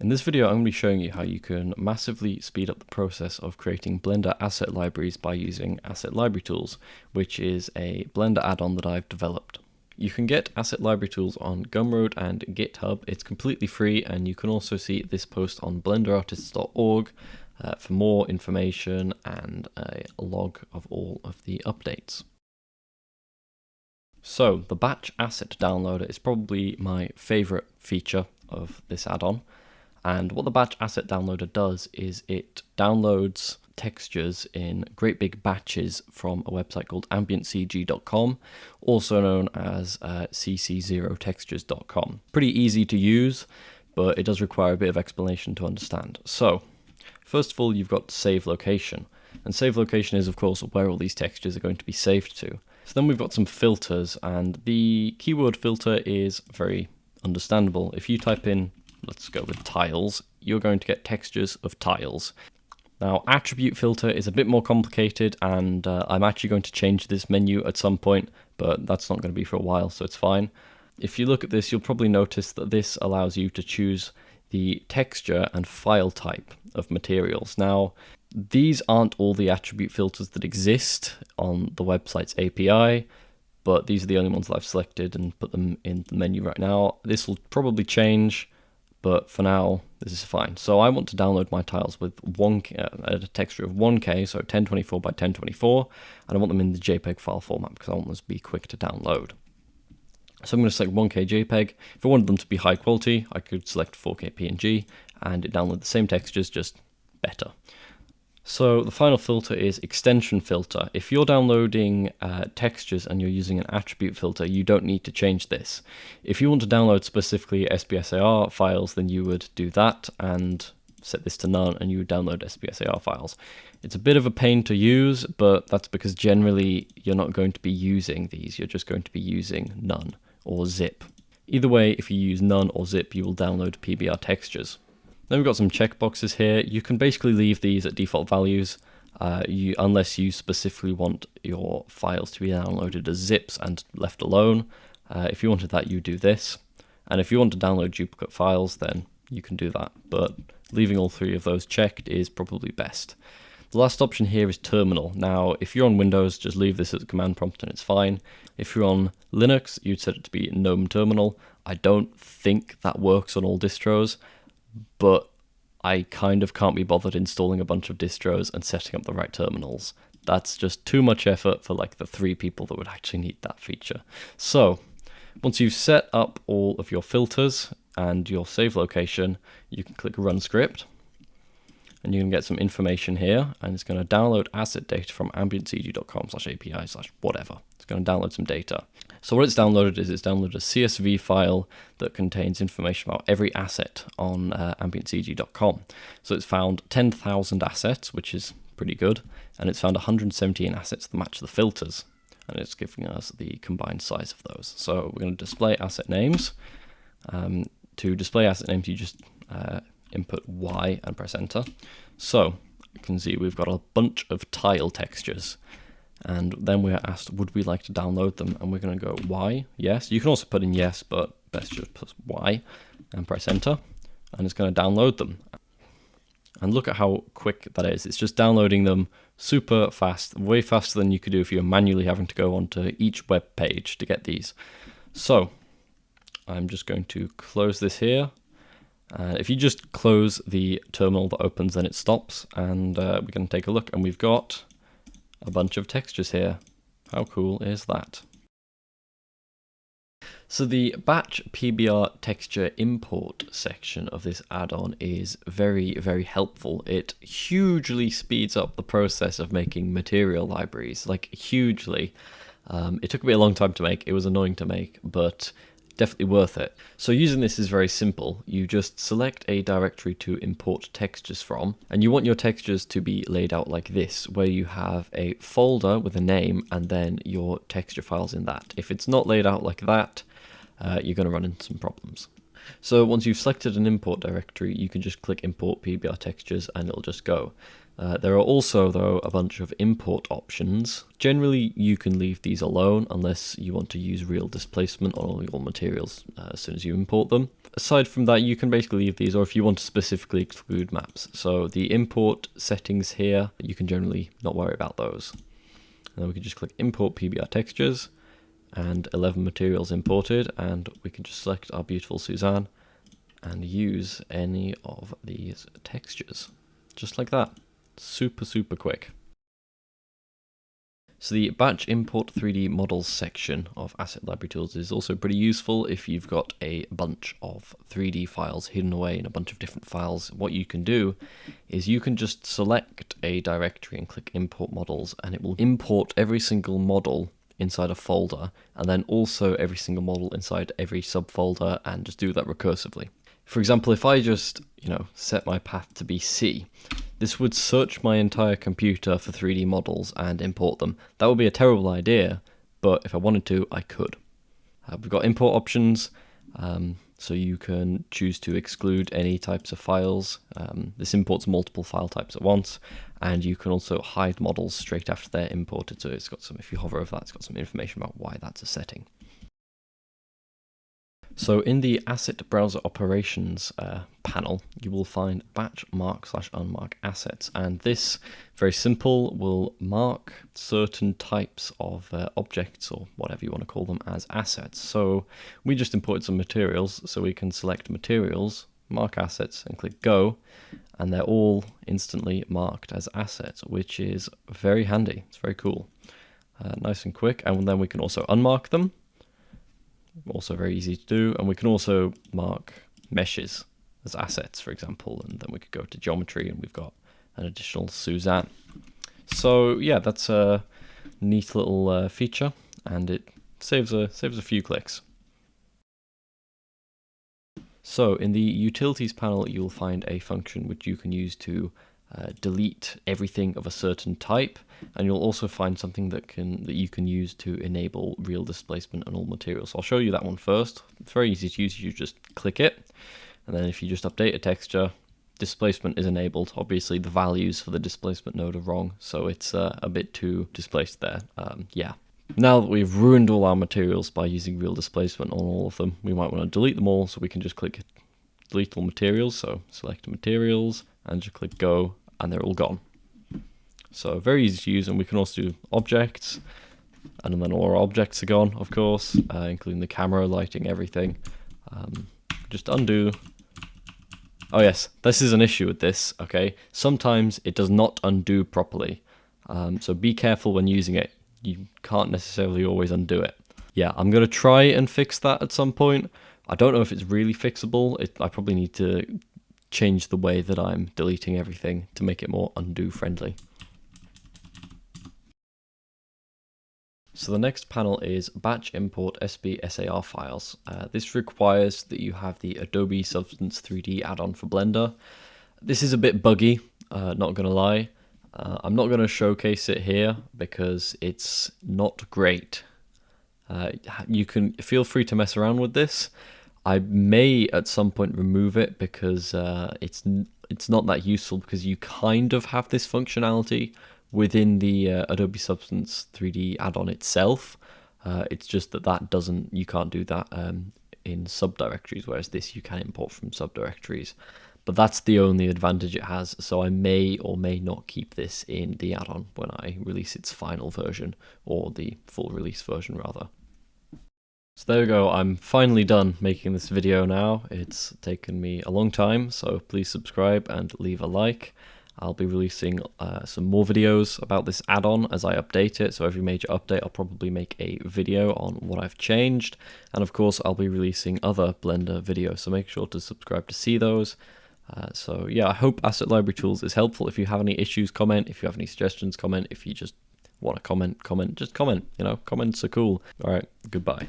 In this video, I'm going to be showing you how you can massively speed up the process of creating Blender asset libraries by using AssetLibraryTools, which is a Blender add-on that I've developed. You can get AssetLibraryTools on Gumroad and GitHub. It's completely free, and you can also see this post on blenderartists.org for more information and a log of all of the updates. So, the batch asset downloader is probably my favorite feature of this add-on. And what the batch asset downloader does is it downloads textures in great big batches from a website called ambientcg.com, also known as cc0textures.com. Pretty easy to use, but it does require a bit of explanation to understand. So, first of all, you've got save location. And save location is, of course, where all these textures are going to be saved to. So then we've got some filters, and the keyword filter is very understandable. If you type in, let's go with tiles, you're going to get textures of tiles. Now, attribute filter is a bit more complicated, and I'm actually going to change this menu at some point, but that's not going to be for a while, so it's fine. If you look at this, you'll probably notice that this allows you to choose the texture and file type of materials. Now, these aren't all the attribute filters that exist on the website's API, but these are the only ones that I've selected and put them in the menu right now. This will probably change, but for now, this is fine. So I want to download my tiles with a texture of 1K, so 1024 by 1024, and I want them in the JPEG file format because I want them to be quick to download. So I'm going to select 1K JPEG. If I wanted them to be high quality, I could select 4K PNG, and it downloads the same textures, just better. So the final filter is extension filter. If you're downloading textures and you're using an attribute filter, you don't need to change this. If you want to download specifically SBSAR files, then you would do that and set this to none, and you would download SBSAR files. It's a bit of a pain to use, but that's because generally you're not going to be using these. You're just going to be using none or zip. Either way, if you use none or zip, you will download PBR textures. Then we've got some checkboxes here. You can basically leave these at default values unless you specifically want your files to be downloaded as zips and left alone. If you wanted that, you do this. And if you want to download duplicate files, then you can do that. But leaving all three of those checked is probably best. The last option here is terminal. Now, if you're on Windows, just leave this as a command prompt and it's fine. If you're on Linux, you'd set it to be gnome terminal. I don't think that works on all distros, but I kind of can't be bothered installing a bunch of distros and setting up the right terminals. That's just too much effort for like the 3 people that would actually need that feature. So once you've set up all of your filters and your save location, you can click run script, and you can get some information here, and it's going to download asset data from ambientcg.com/API/whatever. It's going to download some data. So what it's downloaded is it's downloaded a CSV file that contains information about every asset on ambientcg.com. So it's found 10,000 assets, which is pretty good, and it's found 117 assets that match the filters, and it's giving us the combined size of those. So we're going to display asset names. To display asset names, you just input Y and press enter. So you can see we've got a bunch of tile textures, and then we're asked, would we like to download them? And we're going to go Y, yes. You can also put in yes, but best just put Y and press enter, and it's going to download them. And look at how quick that is. It's just downloading them super fast, way faster than you could do if you were manually having to go onto each web page to get these. So I'm just going to close this here. If you just close the terminal that opens, then it stops, and we're going to take a look, and we've got a bunch of textures here. How cool is that? So the batch PBR texture import section of this add-on is very, very helpful. It hugely speeds up the process of making material libraries, like hugely. It took me a long time to make. It was annoying to make, but definitely worth it. So using this is very simple. You just select a directory to import textures from, and you want your textures to be laid out like this, where you have a folder with a name and then your texture files in that. If it's not laid out like that, you're going to run into some problems. So once you've selected an import directory, you can just click import PBR textures and it'll just go. There are also, though, a bunch of import options. Generally, you can leave these alone unless you want to use real displacement on all your materials as soon as you import them. Aside from that, you can basically leave these, or if you want to specifically exclude maps. So the import settings here, you can generally not worry about those. And then we can just click Import PBR Textures, and 11 materials imported, and we can just select our beautiful Suzanne and use any of these textures. Just like that. Super, super quick. So the batch import 3D models section of Asset Library Tools is also pretty useful if you've got a bunch of 3D files hidden away in a bunch of different files. What you can do is you can just select a directory and click import models, and it will import every single model inside a folder, and then also every single model inside every subfolder, and just do that recursively. For example, if I just, set my path to be C, this would search my entire computer for 3D models and import them. That would be a terrible idea, but if I wanted to, I could. We've got import options, so you can choose to exclude any types of files. This imports multiple file types at once, and you can also hide models straight after they're imported. So it's got some, if you hover over that, it's got some information about why that's a setting. So in the Asset Browser Operations panel, you will find batch mark/unmark assets, and this, very simple, will mark certain types of objects, or whatever you want to call them, as assets. So we just imported some materials, so we can select materials, mark assets, and click go, and they're all instantly marked as assets, which is very handy. It's very cool. Nice and quick, and then we can also unmark them. Also very easy to do, and we can also mark meshes as assets, for example, and then we could go to geometry and we've got an additional Suzanne. So yeah, that's a neat little feature, and it saves a few clicks. So in the utilities panel, you'll find a function which you can use to delete everything of a certain type, and you'll also find something that you can use to enable real displacement on all materials. So I'll show you that one first. It's very easy to use. You just click it, and then if you just update a texture, displacement is enabled. Obviously the values for the displacement node are wrong, so it's a bit too displaced there. Yeah. Now that we've ruined all our materials by using real displacement on all of them, we might want to delete them all, so we can just click delete all materials. So select materials and just click go, and they're all gone. So very easy to use, and we can also do objects, and then all our objects are gone, of course, including the camera, lighting, everything. Just undo. Oh yes, this is an issue with this, okay? Sometimes it does not undo properly, so be careful when using it. You can't necessarily always undo it. Yeah, I'm going to try and fix that at some point. I don't know if it's really fixable. I probably need to change the way that I'm deleting everything to make it more undo friendly. So the next panel is batch import SBSAR files. This requires that you have the Adobe Substance 3D add-on for Blender. This is a bit buggy, not gonna lie. I'm not gonna showcase it here because it's not great. You can feel free to mess around with this. I may at some point remove it because it's not that useful, because you kind of have this functionality within the Adobe Substance 3D add-on itself. It's just that you can't do that in subdirectories, whereas this you can import from subdirectories. But that's the only advantage it has, so I may or may not keep this in the add-on when I release its final version, or the full release version rather. So there we go, I'm finally done making this video now. It's taken me a long time, so please subscribe and leave a like. I'll be releasing some more videos about this add-on as I update it, so every major update I'll probably make a video on what I've changed, and of course I'll be releasing other Blender videos, so make sure to subscribe to see those. So yeah, I hope Asset Library Tools is helpful. If you have any issues, comment. If you have any suggestions, comment. If you just want to comment, just comment. Comments are cool. Alright, goodbye.